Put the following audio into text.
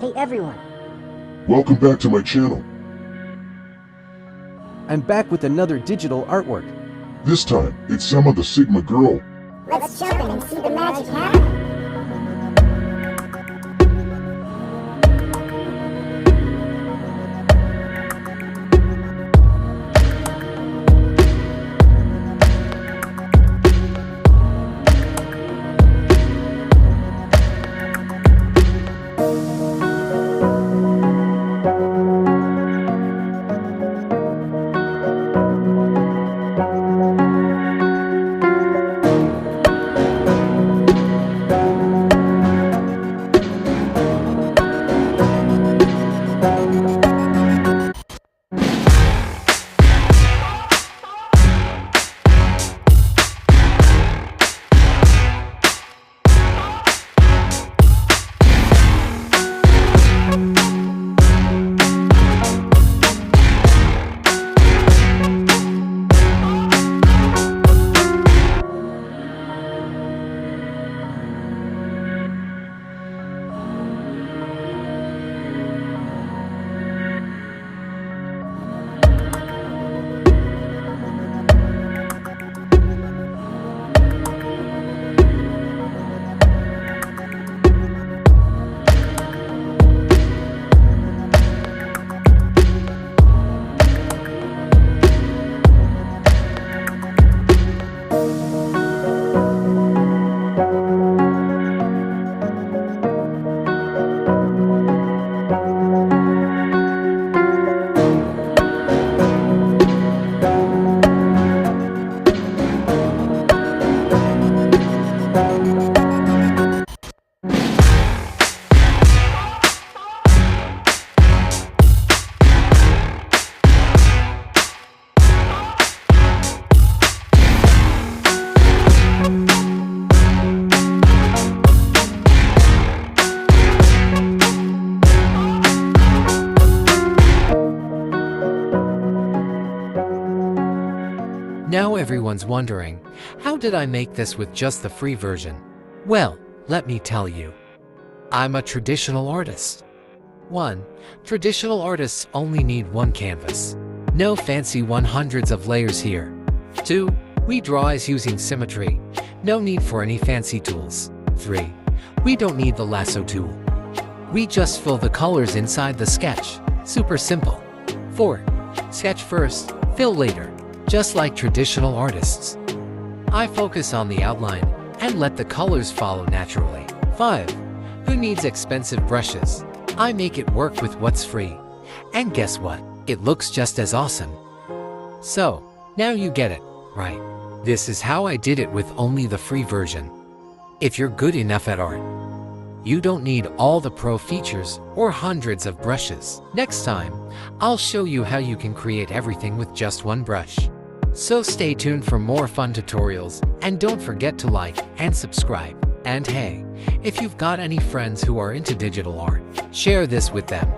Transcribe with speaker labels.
Speaker 1: Hey everyone!
Speaker 2: Welcome back to my channel.
Speaker 3: I'm back with another digital artwork.
Speaker 2: This time, it's Selma the Sigma girl.
Speaker 1: Let's jump in and see the magic happen!
Speaker 4: Now everyone's wondering, how did I make this with just the free version? Well, let me tell you. I'm a traditional artist. 1. Traditional artists only need one canvas. No fancy hundreds of layers here. 2. We draw as using symmetry. No need for any fancy tools. 3. We don't need the lasso tool. We just fill the colors inside the sketch. Super simple. 4. Sketch first, fill later. Just like traditional artists. I focus on the outline and let the colors follow naturally. 5. Who needs expensive brushes? I make it work with what's free. And guess what? It looks just as awesome. So, now you get it, right? This is how I did it with only the free version. If you're good enough at art, you don't need all the pro features or hundreds of brushes. Next time, I'll show you how you can create everything with just one brush. So stay tuned for more fun tutorials, and don't forget to like and subscribe. And hey, if you've got any friends who are into digital art, share this with them.